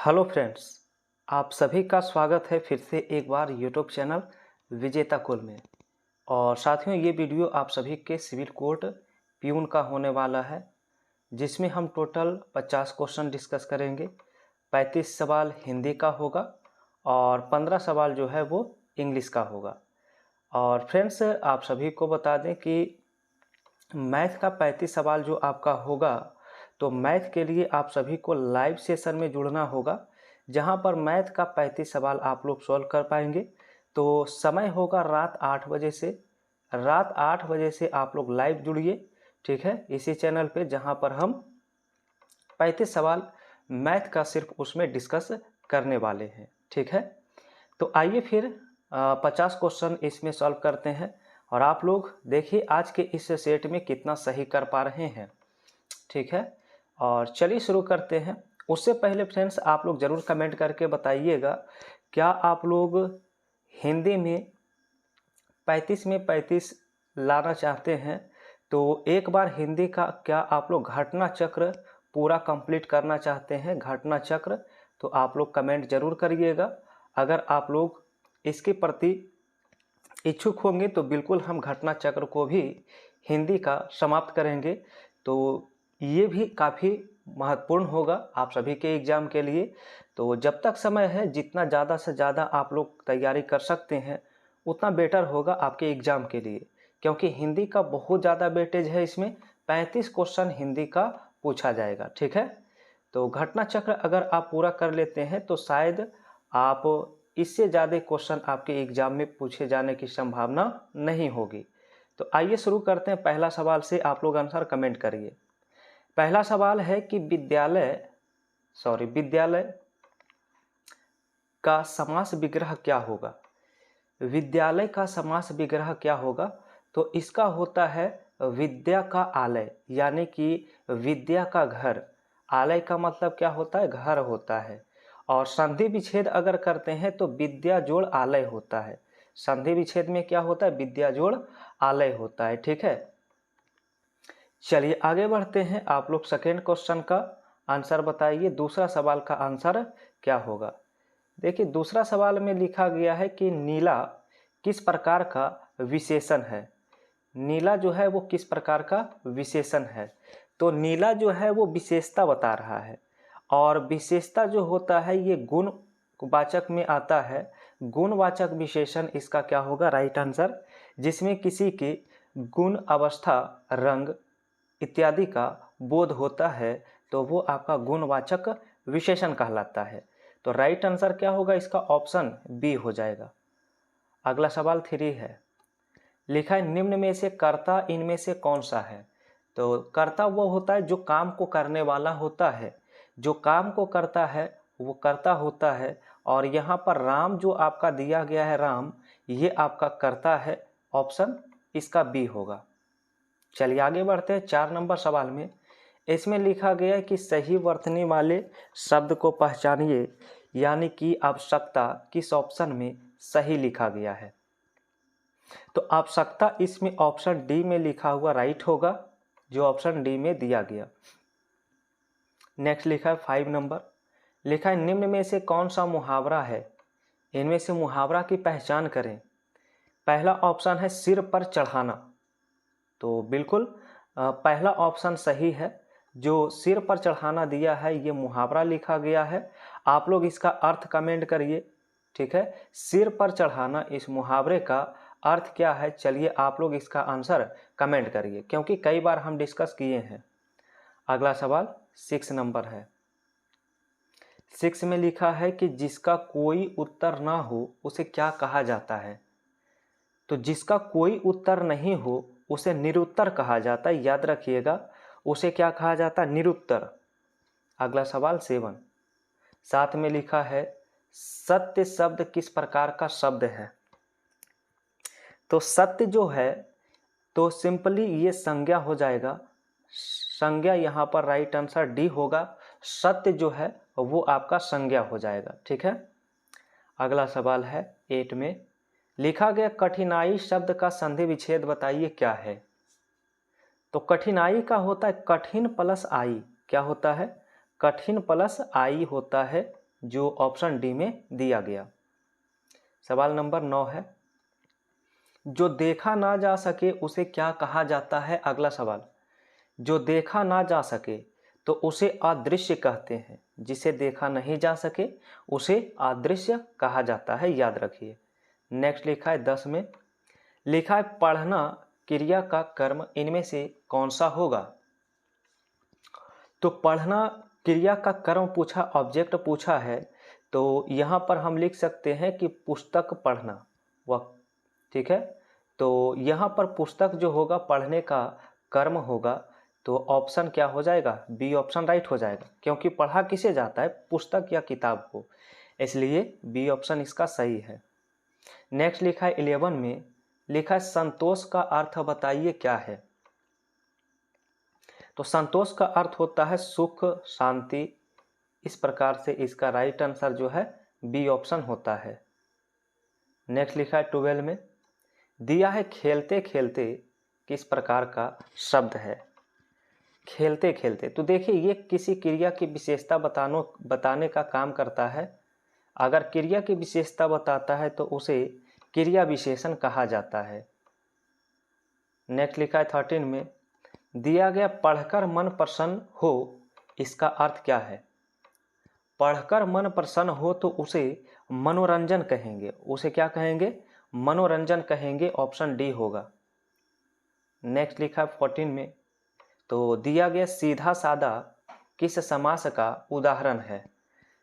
Hello friends, आप सभी का स्वागत है फिर से एक बार यूट्यूब चैनल विजेता कुल में। और साथियों, ये वीडियो आप सभी के सिविल कोर्ट प्यून का होने वाला है, जिसमें हम टोटल 50 क्वेश्चन डिस्कस करेंगे। 35 सवाल हिंदी का होगा और 15 सवाल जो है वो इंग्लिश का होगा। और फ्रेंड्स, आप सभी को बता दें कि मैथ का 35 सवाल जो आपका होगा, तो मैथ के लिए आप सभी को लाइव सेशन में जुड़ना होगा, जहां पर मैथ का 35 सवाल आप लोग सॉल्व कर पाएंगे। तो समय होगा रात 8 बजे से। रात 8 बजे से आप लोग लाइव जुड़िए, ठीक है, इसी चैनल पे, जहां पर हम 35 सवाल मैथ का सिर्फ उसमें डिस्कस करने वाले हैं, ठीक है। तो आइए फिर 50 क्वेश्चन इसमें सॉल्व करते हैं और आप लोग देखिए आज के इस सेट में कितना सही कर पा रहे हैं, ठीक है। और चलिए शुरू करते हैं। उससे पहले फ्रेंड्स, आप लोग ज़रूर कमेंट करके बताइएगा, क्या आप लोग हिंदी में 35 में 35 लाना चाहते हैं? तो एक बार हिंदी का क्या आप लोग घटना चक्र पूरा कंप्लीट करना चाहते हैं, घटना चक्र? तो आप लोग कमेंट जरूर करिएगा। अगर आप लोग इसके प्रति इच्छुक होंगे तो बिल्कुल हम घटना चक्र को भी हिंदी का समाप्त करेंगे। तो ये भी काफ़ी महत्वपूर्ण होगा आप सभी के एग्ज़ाम के लिए। तो जब तक समय है, जितना ज़्यादा से ज़्यादा आप लोग तैयारी कर सकते हैं उतना बेटर होगा आपके एग्ज़ाम के लिए, क्योंकि हिंदी का बहुत ज़्यादा वेटेज है। इसमें 35 क्वेश्चन हिंदी का पूछा जाएगा, ठीक है। तो घटना चक्र अगर आप पूरा कर लेते हैं तो शायद आप इससे ज़्यादा क्वेश्चन आपके एग्जाम में पूछे जाने की संभावना नहीं होगी। तो आइए शुरू करते हैं पहला सवाल से। आप लोग आंसर कमेंट करिए। पहला सवाल है कि विद्यालय का समास विग्रह क्या होगा? विद्यालय का समास विग्रह क्या होगा? तो इसका होता है विद्या का आलय, यानी कि विद्या का घर। आलय का मतलब क्या होता है? घर होता है। और संधि विच्छेद अगर करते हैं तो विद्या जोड़ आलय होता है। संधि विच्छेद में क्या होता है? विद्या जोड़ आलय होता है, ठीक है। चलिए आगे बढ़ते हैं। आप लोग सेकेंड क्वेश्चन का आंसर बताइए। दूसरा सवाल का आंसर क्या होगा? देखिए, दूसरा सवाल में लिखा गया है कि नीला किस प्रकार का विशेषण है? नीला जो है वो किस प्रकार का विशेषण है? तो नीला जो है वो विशेषता बता रहा है, और विशेषता जो होता है ये गुण वाचक में आता है। गुणवाचक विशेषण इसका क्या होगा? Right answer. जिसमें किसी के गुण, अवस्था, रंग इत्यादि का बोध होता है तो वो आपका गुणवाचक विशेषण कहलाता है। तो राइट आंसर क्या होगा इसका? ऑप्शन बी हो जाएगा। अगला सवाल 3 है। लिखा है निम्न में से कर्ता इनमें से कौन सा है? तो कर्ता वो होता है जो काम को करने वाला होता है। जो काम को करता है वो कर्ता होता है। और यहाँ पर राम जो आपका दिया गया है, राम, ये आपका कर्ता है। ऑप्शन इसका बी होगा। चलिए आगे बढ़ते हैं 4 नंबर सवाल में। इसमें लिखा गया है कि सही वर्तनी वाले शब्द को पहचानिए, यानी कि आवश्यकता किस ऑप्शन में सही लिखा गया है? तो आवश्यकता इसमें ऑप्शन डी में लिखा हुआ राइट होगा, जो ऑप्शन डी में दिया गया। नेक्स्ट लिखा है 5 नंबर। लिखा है निम्न में से कौन सा मुहावरा है? इनमें से मुहावरा की पहचान करें। पहला ऑप्शन है सिर पर चढ़ाना। तो बिल्कुल पहला ऑप्शन सही है। जो सिर पर चढ़ाना दिया है ये मुहावरा लिखा गया है। आप लोग इसका अर्थ कमेंट करिए, ठीक है। सिर पर चढ़ाना, इस मुहावरे का अर्थ क्या है? चलिए आप लोग इसका आंसर कमेंट करिए, क्योंकि कई बार हम डिस्कस किए हैं। अगला सवाल 6 नंबर है। 6 में लिखा है कि जिसका कोई उत्तर ना हो उसे क्या कहा जाता है? तो जिसका कोई उत्तर नहीं हो उसे निरुत्तर कहा जाता है। याद रखिएगा, उसे क्या कहा जाता है? निरुत्तर। अगला सवाल 7 में लिखा है सत्य शब्द किस प्रकार का शब्द है? तो सत्य जो है तो सिंपली ये संज्ञा हो जाएगा। संज्ञा यहाँ पर राइट आंसर डी होगा। सत्य जो है वो आपका संज्ञा हो जाएगा, ठीक है। अगला सवाल है 8 में। लिखा गया कठिनाई शब्द का संधि विच्छेद बताइए क्या है? तो कठिनाई का होता है कठिन प्लस आई। क्या होता है? कठिन प्लस आई होता है, जो ऑप्शन डी में दिया गया। सवाल नंबर 9 है, जो देखा ना जा सके उसे क्या कहा जाता है। अगला सवाल, जो देखा ना जा सके तो उसे अदृश्य कहते हैं, जिसे देखा नहीं जा सके उसे अदृश्य कहा जाता है, याद रखिए। नेक्स्ट लिखा है 10 में, लिखा है पढ़ना क्रिया का कर्म इनमें से कौन सा होगा। तो पढ़ना क्रिया का कर्म पूछा, ऑब्जेक्ट पूछा है, तो यहाँ पर हम लिख सकते हैं कि पुस्तक पढ़ना वह, ठीक है। तो यहाँ पर पुस्तक जो होगा पढ़ने का कर्म होगा, तो ऑप्शन क्या हो जाएगा, बी ऑप्शन राइट हो जाएगा, क्योंकि पढ़ा किसे जाता है, पुस्तक या किताब को, इसलिए बी ऑप्शन इसका सही है। नेक्स्ट लिखा है 11 में, लिखा है संतोष का अर्थ बताइए क्या है। तो संतोष का अर्थ होता है सुख, शांति। इस प्रकार से इसका राइट आंसर जो है बी ऑप्शन होता है। नेक्स्ट लिखा है 12 में, दिया है खेलते खेलते किस प्रकार का शब्द है। खेलते खेलते, तो देखिए ये किसी क्रिया की विशेषता बताने का काम करता है। अगर क्रिया की विशेषता बताता है तो उसे क्रिया विशेषण कहा जाता है। नेक्स्ट लिखा है 13 में, दिया गया पढ़कर मन प्रसन्न हो, इसका अर्थ क्या है। पढ़कर मन प्रसन्न हो तो उसे मनोरंजन कहेंगे, उसे क्या कहेंगे, मनोरंजन कहेंगे, ऑप्शन डी होगा। नेक्स्ट लिखा है 14 में, तो दिया गया सीधा साधा किस समास का उदाहरण है।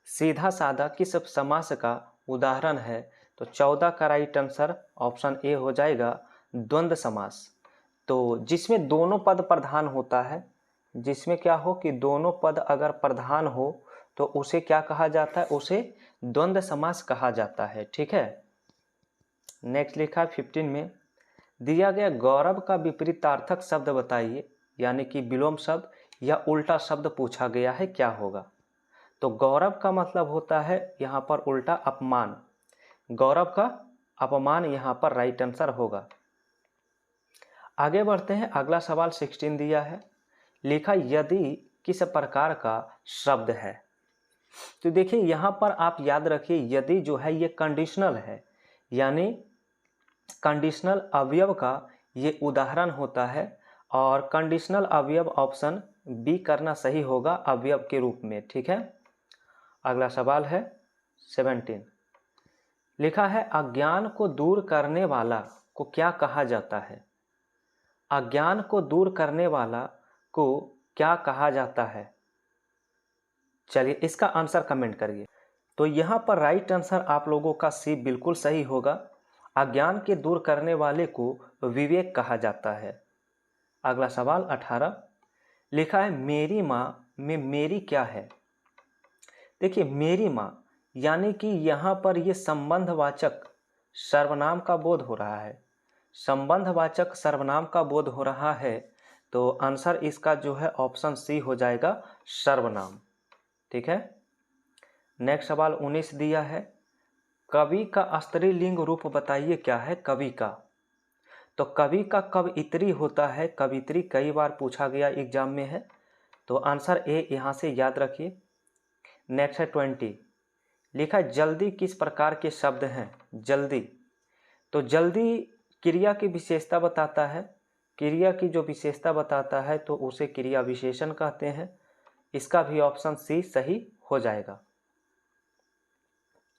सीधा साधा किस समास का उदाहरण है, तो 14 का राइट आंसर ऑप्शन ए हो जाएगा, द्वंद्व समास। तो जिसमें दोनों पद प्रधान होता है, जिसमें क्या हो कि दोनों पद अगर प्रधान हो तो उसे क्या कहा जाता है, उसे द्वंद्व समास कहा जाता है, ठीक है। नेक्स्ट लिखा है 15 में, दिया गया गौरव का विपरीतार्थक शब्द बताइए, यानी कि विलोम शब्द या उल्टा शब्द पूछा गया है, क्या होगा। तो गौरव का मतलब होता है यहाँ पर उल्टा अपमान, गौरव का अपमान यहाँ पर राइट आंसर होगा। आगे बढ़ते हैं, अगला सवाल 16 दिया है, लिखा यदि किस प्रकार का शब्द है। तो देखिए यहाँ पर आप याद रखिए, यदि जो है ये कंडीशनल है, यानी कंडीशनल अवयव का ये उदाहरण होता है, और कंडीशनल अवयव ऑप्शन बी करना सही होगा अवयव के रूप में, ठीक है। अगला सवाल है 17, लिखा है अज्ञान को दूर करने वाला को क्या कहा जाता है। अज्ञान को दूर करने वाला को क्या कहा जाता है। चलिए इसका आंसर कमेंट करिए। तो यहाँ पर राइट आंसर आप लोगों का सी बिल्कुल सही होगा। अज्ञान के दूर करने वाले को विवेक कहा जाता है। अगला सवाल 18, लिखा है मेरी माँ में मेरी क्या है। देखिए मेरी माँ यानी कि यहाँ पर ये संबंधवाचक सर्वनाम का बोध हो रहा है, संबंधवाचक सर्वनाम का बोध हो रहा है, तो आंसर इसका जो है ऑप्शन सी हो जाएगा, सर्वनाम, ठीक है। नेक्स्ट सवाल 19 दिया है, कवि का स्त्रीलिंग रूप बताइए क्या है। कवि का, तो कवि का कवयित्री होता है, कवयित्री कई बार पूछा गया एग्जाम में है, तो आंसर ए यहाँ से याद रखिए। नेक्स्ट है 20, लिखा है जल्दी किस प्रकार के शब्द हैं। जल्दी, तो जल्दी क्रिया की विशेषता बताता है, क्रिया की जो विशेषता बताता है तो उसे क्रिया विशेषण कहते हैं, इसका भी ऑप्शन सी सही हो जाएगा।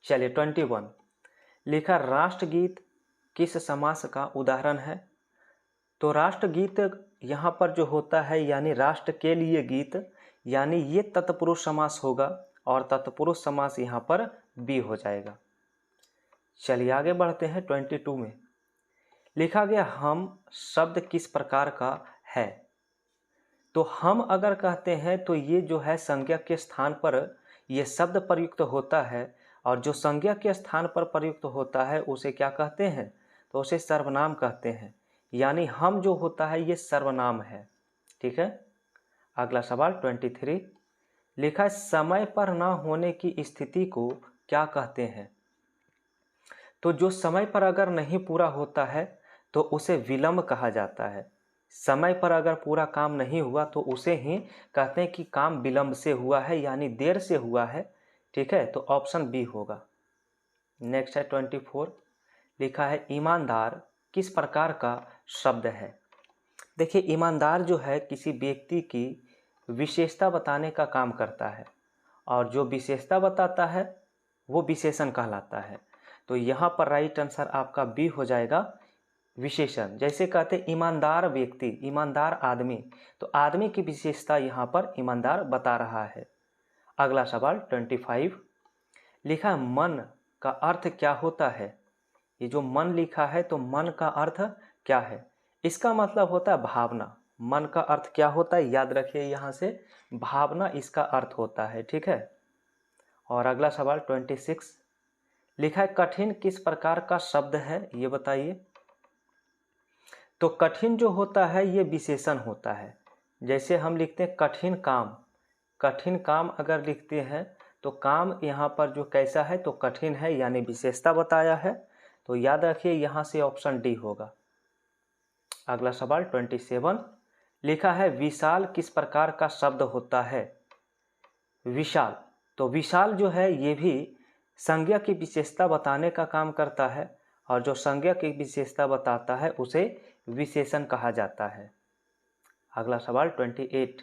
चलिए 21, लिखा राष्ट्रगीत किस समास का उदाहरण है। तो राष्ट्रगीत यहाँ पर जो होता है यानी राष्ट्र के लिए गीत, यानी ये तत्पुरुष समास होगा, और तत्पुरुष समास यहाँ पर बी हो जाएगा। चलिए आगे बढ़ते हैं 22 में, लिखा गया हम शब्द किस प्रकार का है। तो हम अगर कहते हैं तो ये जो है संज्ञा के स्थान पर ये शब्द प्रयुक्त होता है, और जो संज्ञा के स्थान पर प्रयुक्त होता है उसे क्या कहते हैं, तो उसे सर्वनाम कहते हैं, यानी हम जो होता है ये सर्वनाम है, ठीक है। अगला सवाल 23, लिखा है समय पर ना होने की स्थिति को क्या कहते हैं। तो जो समय पर अगर नहीं पूरा होता है तो उसे विलंब कहा जाता है। समय पर अगर पूरा काम नहीं हुआ तो उसे ही कहते हैं कि काम विलंब से हुआ है, यानी देर से हुआ है, ठीक है, तो ऑप्शन बी होगा। नेक्स्ट है 24, लिखा है ईमानदार किस प्रकार का शब्द है। देखिए ईमानदार जो है किसी व्यक्ति की विशेषता बताने का काम करता है, और जो विशेषता बताता है वो विशेषण कहलाता है। तो यहाँ पर राइट आंसर आपका बी हो जाएगा, विशेषण। जैसे कहते ईमानदार व्यक्ति, ईमानदार आदमी, तो आदमी की विशेषता यहाँ पर ईमानदार बता रहा है। अगला सवाल 25, लिखा है मन का अर्थ क्या होता है। ये जो मन लिखा है तो मन का अर्थ क्या है। इसका मतलब होता है भावना। मन का अर्थ क्या होता है, याद रखिए यहाँ से, भावना इसका अर्थ होता है, ठीक है। और अगला सवाल 26, लिखा है कठिन किस प्रकार का शब्द है, ये बताइए। तो कठिन जो होता है ये विशेषण होता है। जैसे हम लिखते हैं कठिन काम, कठिन काम अगर लिखते हैं तो काम यहाँ पर जो कैसा है तो कठिन है, यानी विशेषता बताया है। तो याद रखिए यहाँ से ऑप्शन डी होगा। अगला सवाल 27, लिखा है विशाल किस प्रकार का शब्द होता है। विशाल, तो विशाल जो है ये भी संज्ञा की विशेषता बताने का काम करता है, और जो संज्ञा की विशेषता बताता है उसे विशेषण कहा जाता है। अगला सवाल 28,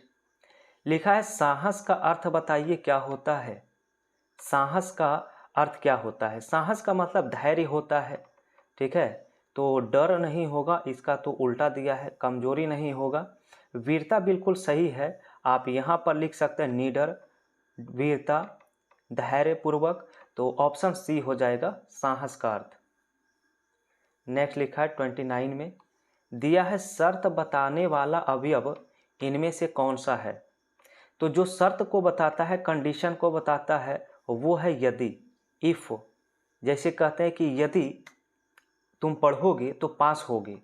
लिखा है साहस का अर्थ बताइए क्या होता है। साहस का अर्थ क्या होता है। साहस का मतलब धैर्य होता है, ठीक है। तो डर नहीं होगा, इसका तो उल्टा दिया है, कमजोरी नहीं होगा। वीरता बिल्कुल सही है, आप यहाँ पर लिख सकते हैं निडर, वीरता, धैर्यपूर्वक। तो ऑप्शन सी हो जाएगा साहस का अर्थ। नेक्स्ट लिखा है 29 में, दिया है शर्त बताने वाला अवयव इनमें से कौन सा है। तो जो शर्त को बताता है, कंडीशन को बताता है, वो है यदि, इफ। जैसे कहते हैं कि यदि तुम पढ़ोगे तो पास होगे,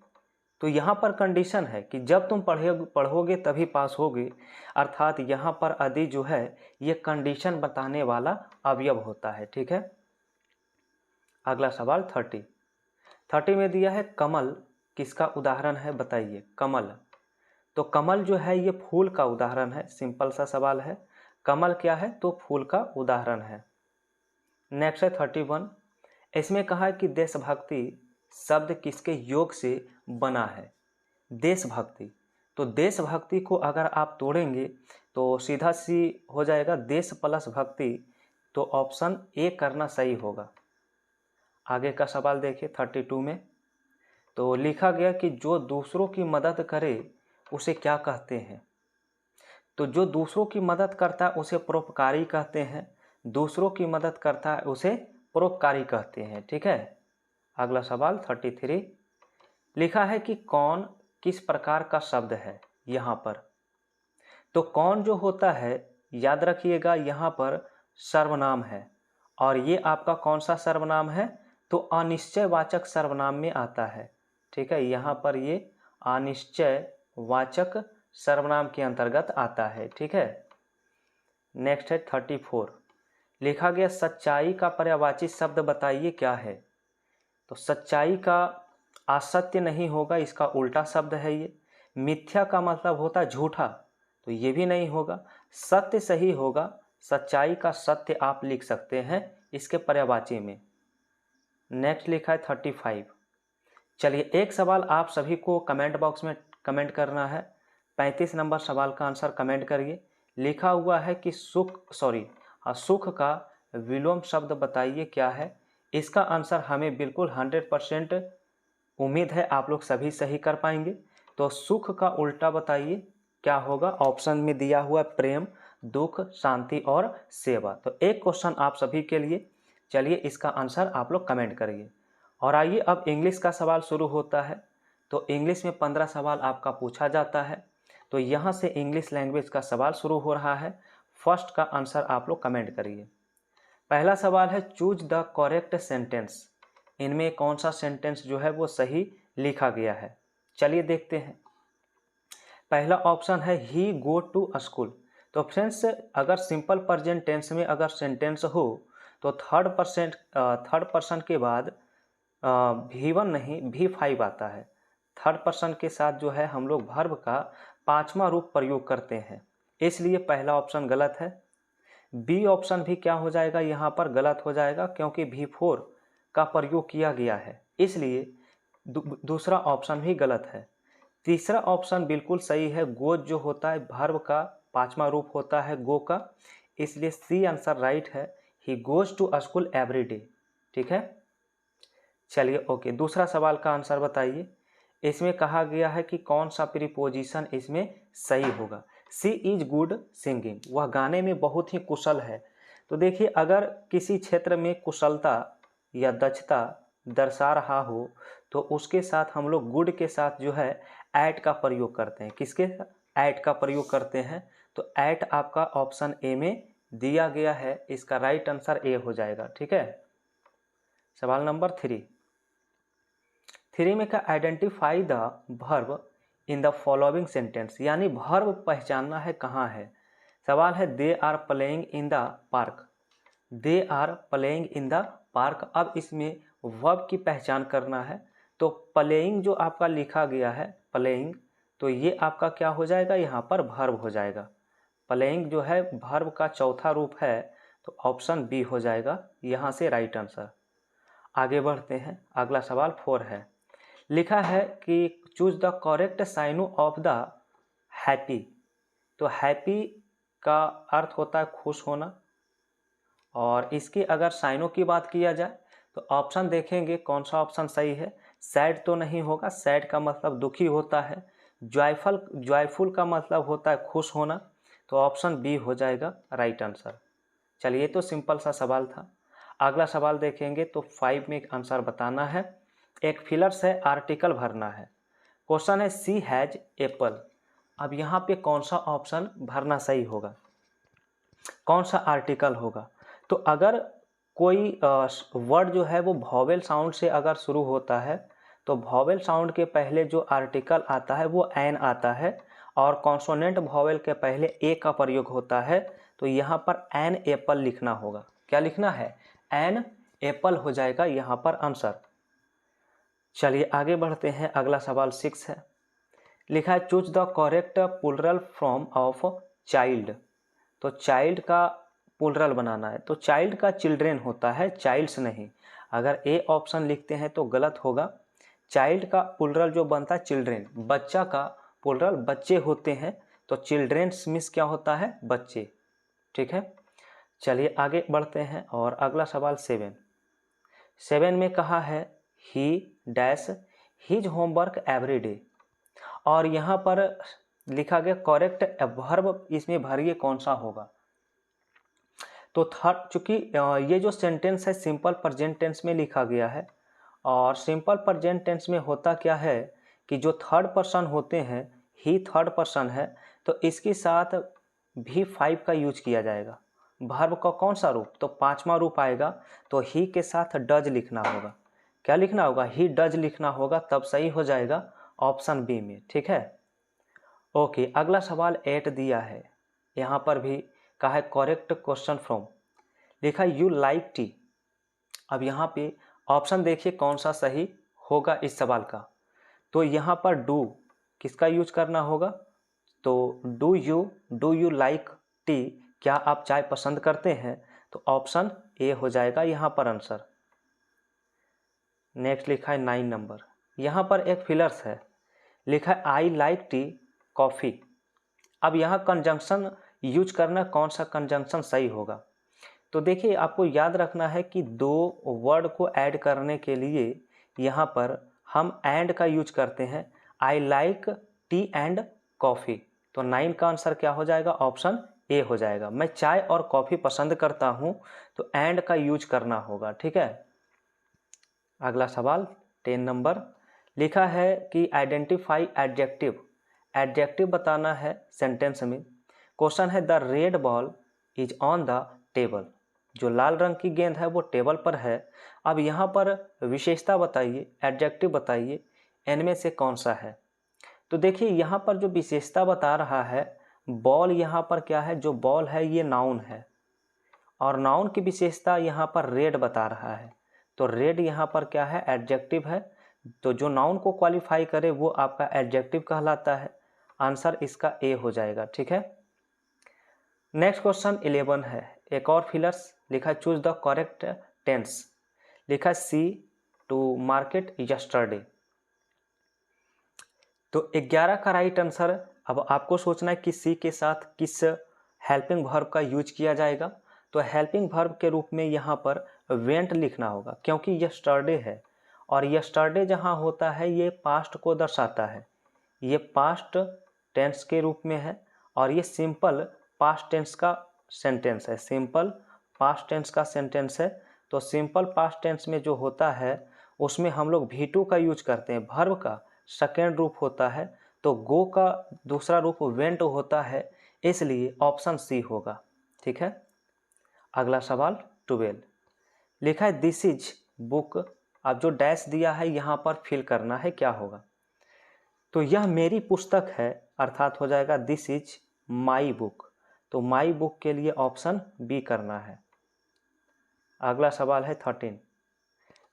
तो यहाँ पर कंडीशन है कि जब तुम पढ़ोगे तभी पास होगे, अर्थात यहाँ पर यदि जो है ये कंडीशन बताने वाला अवयव होता है, ठीक है। अगला सवाल 30 में दिया है कमल किसका उदाहरण है बताइए। कमल, तो कमल जो है ये फूल का उदाहरण है, सिंपल सा सवाल है। कमल क्या है, तो फूल का उदाहरण है। नेक्स्ट है 31, इसमें कहा है कि देशभक्ति शब्द किसके योग से बना है। देशभक्ति, तो देशभक्ति को अगर आप तोड़ेंगे तो सीधा सी हो जाएगा देश प्लस भक्ति, तो ऑप्शन ए करना सही होगा। आगे का सवाल देखिए 32 में, तो लिखा गया कि जो दूसरों की मदद करे उसे क्या कहते हैं। तो जो दूसरों की मदद करता है उसे परोपकारी कहते हैं, दूसरों की मदद करता है उसे परोपकारी कहते हैं, ठीक है। अगला सवाल 33, लिखा है कि कौन किस प्रकार का शब्द है यहाँ पर। तो कौन जो होता है याद रखिएगा यहाँ पर सर्वनाम है, और ये आपका कौन सा सर्वनाम है, तो अनिश्चयवाचक सर्वनाम में आता है, ठीक है। यहाँ पर ये अनिश्चयवाचक सर्वनाम के अंतर्गत आता है, ठीक है। नेक्स्ट है 34, लिखा गया सच्चाई का पर्यायवाची शब्द बताइए क्या है। तो सच्चाई का असत्य नहीं होगा, इसका उल्टा शब्द है ये। मिथ्या का मतलब होता है झूठा, तो ये भी नहीं होगा। सत्य सही होगा, सच्चाई का सत्य आप लिख सकते हैं इसके पर्यायवाची में। नेक्स्ट लिखा है 35, चलिए एक सवाल आप सभी को कमेंट बॉक्स में कमेंट करना है। 35 नंबर सवाल का आंसर कमेंट करिए। लिखा हुआ है कि सुख का विलोम शब्द बताइए क्या है। इसका आंसर हमें बिल्कुल 100% उम्मीद है आप लोग सभी सही कर पाएंगे। तो सुख का उल्टा बताइए क्या होगा। ऑप्शन में दिया हुआ प्रेम, दुख, शांति और सेवा। तो एक क्वेश्चन आप सभी के लिए, चलिए इसका आंसर आप लोग कमेंट करिए। और आइए अब इंग्लिश का सवाल शुरू होता है। तो इंग्लिश में 15 सवाल आपका पूछा जाता है। तो यहाँ से इंग्लिश लैंग्वेज का सवाल शुरू हो रहा है। फर्स्ट का आंसर आप लोग कमेंट करिए। पहला सवाल है चूज द करेक्ट सेंटेंस। इनमें कौन सा सेंटेंस जो है वो सही लिखा गया है, चलिए देखते हैं। पहला ऑप्शन है ही गो टू स्कूल। तो फ्रेंड्स अगर सिंपल प्रेजेंट टेंस में अगर सेंटेंस हो तो थर्ड पर्सन के बाद V1 नहीं V5 आता है। थर्ड पर्सन के साथ जो है हम लोग वर्ब का 5वां रूप प्रयोग करते हैं, इसलिए पहला ऑप्शन गलत है। बी ऑप्शन भी क्या हो जाएगा, यहाँ पर गलत हो जाएगा क्योंकि V4 का प्रयोग किया गया है, इसलिए दूसरा ऑप्शन भी गलत है। तीसरा ऑप्शन बिल्कुल सही है। गोज जो होता है वर्ब का 5वां रूप होता है गो का, इसलिए सी आंसर राइट है। He goes to school every day. ठीक है, चलिए ओके, दूसरा सवाल का आंसर बताइए। इसमें कहा गया है कि कौन सा प्रीपोजिशन इसमें सही होगा। सी इज गुड सिंगिंग, वह गाने में बहुत ही कुशल है। तो देखिए, अगर किसी क्षेत्र में कुशलता या दक्षता दर्शा रहा हो तो उसके साथ हम लोग गुड के साथ जो है एट का प्रयोग करते हैं। किसके एट का प्रयोग करते हैं, तो एट आपका ऑप्शन ए में दिया गया है, इसका राइट आंसर ए हो जाएगा। ठीक है, सवाल नंबर 3 में का identify the verb in the following sentence, यानी वर्ब पहचानना है कहाँ है। सवाल है they are playing in the park, they are playing in the park. अब इसमें वर्ब की पहचान करना है, तो प्लेइंग जो आपका लिखा गया है प्लेइंग, तो ये आपका क्या हो जाएगा, यहाँ पर वर्ब हो जाएगा। प्लेइंग जो है वर्ब का चौथा रूप है, तो ऑप्शन बी हो जाएगा यहाँ से राइट आंसर। आगे बढ़ते हैं, अगला सवाल 4 है। लिखा है कि choose the correct synonym of the happy. तो हैप्पी का अर्थ होता है खुश होना, और इसकी अगर साइनो की बात किया जाए तो ऑप्शन देखेंगे कौन सा ऑप्शन सही है। सैड तो नहीं होगा, सैड का मतलब दुखी होता है। जॉयफुल का मतलब होता है खुश होना, तो ऑप्शन बी हो जाएगा राइट आंसर। चलिए, तो सिंपल सा सवाल था। अगला सवाल देखेंगे तो 5 में एक आंसर बताना है। एक फिलर्स है, आर्टिकल भरना है। क्वेश्चन है सी हैज एप्पल। अब यहाँ पे कौन सा ऑप्शन भरना सही होगा, कौन सा आर्टिकल होगा। तो अगर कोई वर्ड जो है वो वॉवेल साउंड से अगर शुरू होता है, तो वॉवेल साउंड के पहले जो आर्टिकल आता है वो एन आता है, और कॉन्सोनेंट वॉवेल के पहले ए का प्रयोग होता है। तो यहाँ पर एन एप्पल लिखना होगा। क्या लिखना है, एन एप्पल हो जाएगा यहाँ पर आंसर। चलिए आगे बढ़ते हैं, अगला सवाल 6 है। लिखा है choose the correct plural form of child. तो चाइल्ड का प्लूरल बनाना है, तो चाइल्ड का चिल्ड्रेन होता है, चाइल्ड्स नहीं। अगर ए ऑप्शन लिखते हैं तो गलत होगा। चाइल्ड का प्लूरल जो बनता है चिल्ड्रेन, बच्चा का प्लूरल बच्चे होते हैं, तो चिल्ड्रेन्स मीन्स क्या होता है, बच्चे। ठीक है, चलिए आगे बढ़ते हैं, और अगला सवाल 7 में कहा है ही dash his homework every day, और यहाँ पर लिखा गया करेक्ट वर्ब, इसमें भरिए कौन सा होगा। तो थर्ड, चूंकि ये जो सेंटेंस है सिंपल प्रेजेंट टेंस में लिखा गया है, और सिंपल प्रेजेंट टेंस में होता क्या है कि जो थर्ड पर्सन होते हैं, ही थर्ड पर्सन है, तो इसके साथ भी 5 का यूज किया जाएगा। वर्ब का कौन सा रूप, तो 5वां रूप आएगा, तो ही के साथ डज लिखना होगा। क्या लिखना होगा, ही डज लिखना होगा, तब सही हो जाएगा ऑप्शन बी में। ठीक है, ओके, अगला सवाल 8 दिया है, यहाँ पर भी कहा है करेक्ट क्वेश्चन फ्रॉम। लिखा यू लाइक टी। अब यहाँ पे ऑप्शन देखिए कौन सा सही होगा इस सवाल का। तो यहाँ पर डू किसका यूज करना होगा, तो डू यू लाइक टी, क्या आप चाय पसंद करते हैं, तो ऑप्शन ए हो जाएगा यहाँ पर आंसर। नेक्स्ट लिखा है 9 नंबर, यहाँ पर एक फिलर्स है, लिखा है आई लाइक टी कॉफ़ी। अब यहाँ कंजंक्शन यूज करना, कौन सा कंजंक्शन सही होगा। तो देखिए, आपको याद रखना है कि दो वर्ड को ऐड करने के लिए यहाँ पर हम एंड का यूज करते हैं। I like T and coffee, तो 9 का आंसर क्या हो जाएगा, ऑप्शन ए हो जाएगा। मैं चाय और कॉफ़ी पसंद करता हूँ, तो एंड का यूज करना होगा। ठीक है, अगला सवाल 10 नंबर, लिखा है कि आइडेंटिफाई एडजेक्टिव। एडजेक्टिव बताना है सेंटेंस में। क्वेश्चन है the red ball is on the table. जो लाल रंग की गेंद है वो टेबल पर है। अब यहाँ पर विशेषता बताइए, एडजेक्टिव बताइए, इनमें से कौन सा है। तो देखिए, यहाँ पर जो विशेषता बता रहा है, बॉल यहाँ पर क्या है, जो बॉल है ये नाउन है, और नाउन की विशेषता यहाँ पर रेड बता रहा है, तो रेड यहाँ पर क्या है, एडजेक्टिव है। तो जो नाउन को क्वालिफाई करे वो आपका एडजेक्टिव कहलाता है। आंसर इसका ए हो जाएगा। ठीक है, नेक्स्ट क्वेश्चन 11 है। एक और फिलर्स लिखा है चूज द करेक्ट टेंस, लिखा है सी टू मार्केट यस्टरडे। तो 11 का राइट आंसर, अब आपको सोचना है कि सी के साथ किस हेल्पिंग वर्ब का यूज किया जाएगा। तो हेल्पिंग वर्ब के रूप में यहाँ पर वेंट लिखना होगा, क्योंकि यस्टरडे है और यस्टरडे जहाँ होता है ये पास्ट को दर्शाता है, ये पास्ट टेंस के रूप में है और ये सिंपल पास्ट टेंस का सेंटेंस है, सिंपल पास्ट टेंस का सेंटेंस है। तो सिंपल पास्ट टेंस में जो होता है उसमें हम लोग V2 का यूज करते हैं, वर्ब का सेकेंड रूप होता है, तो गो का दूसरा रूप वेंट होता है, इसलिए ऑप्शन सी होगा। ठीक है, अगला सवाल 12 लिखा है दिस इज बुक। अब जो डैश दिया है यहाँ पर फिल करना है, क्या होगा। तो यह मेरी पुस्तक है, अर्थात हो जाएगा दिस इज माई बुक। तो माई बुक के लिए ऑप्शन बी करना है। अगला सवाल है 13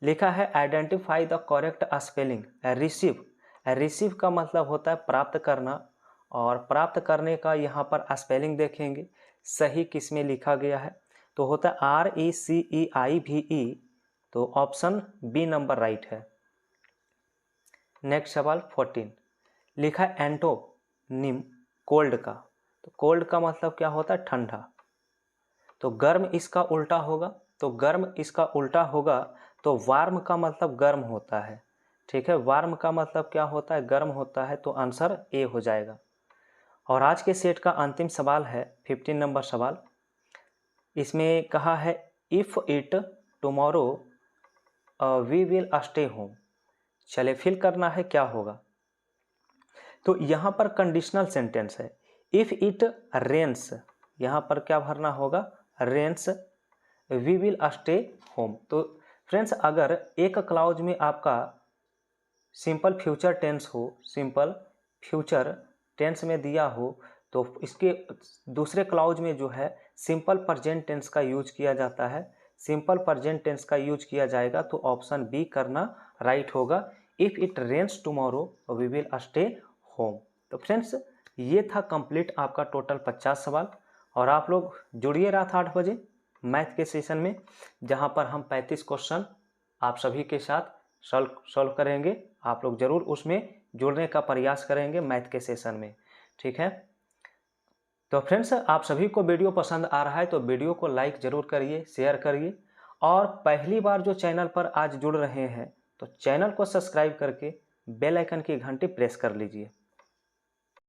लिखा है identify the correct spelling receive. Receive का मतलब होता है प्राप्त करना, और प्राप्त करने का यहाँ पर स्पेलिंग देखेंगे सही किस में लिखा गया है, तो होता है RECEIVE। तो ऑप्शन बी नंबर राइट है। नेक्स्ट सवाल 14 लिखा है एंटोनिम कोल्ड का। तो कोल्ड का मतलब क्या होता है, ठंडा। तो गर्म इसका उल्टा होगा, तो गर्म इसका उल्टा होगा तो वार्म का मतलब गर्म होता है। ठीक है, वार्म का मतलब क्या होता है, गर्म होता है। तो आंसर ए हो जाएगा। और आज के सेट का अंतिम सवाल है 15 नंबर सवाल। इसमें कहा है if it tomorrow we will stay home. चले फिल करना है, क्या होगा। तो यहाँ पर कंडीशनल सेंटेंस है, इफ़ इट रेन्स, यहाँ पर क्या भरना होगा, rains we will stay home. तो फ्रेंड्स अगर एक क्लाउज में आपका सिंपल फ्यूचर टेंस हो, सिंपल फ्यूचर टेंस में दिया हो, तो इसके दूसरे क्लाउज में जो है सिंपल प्रेजेंट टेंस का यूज किया जाता है, सिंपल प्रेजेंट टेंस का यूज किया जाएगा। तो ऑप्शन बी करना राइट होगा, if it rains tomorrow we will stay home. तो फ्रेंड्स ये था कंप्लीट आपका टोटल 50 सवाल। और आप लोग जुड़िए रात 8 बजे मैथ के सेशन में, जहां पर हम 35 क्वेश्चन आप सभी के साथ सॉल्व करेंगे। आप लोग जरूर उसमें जुड़ने का प्रयास करेंगे मैथ के सेशन में। ठीक है, तो फ्रेंड्स आप सभी को वीडियो पसंद आ रहा है तो वीडियो को लाइक जरूर करिए, शेयर करिए, और पहली बार जो चैनल पर आज जुड़ रहे हैं तो चैनल को सब्सक्राइब करके बेल आइकन की घंटी प्रेस कर लीजिए।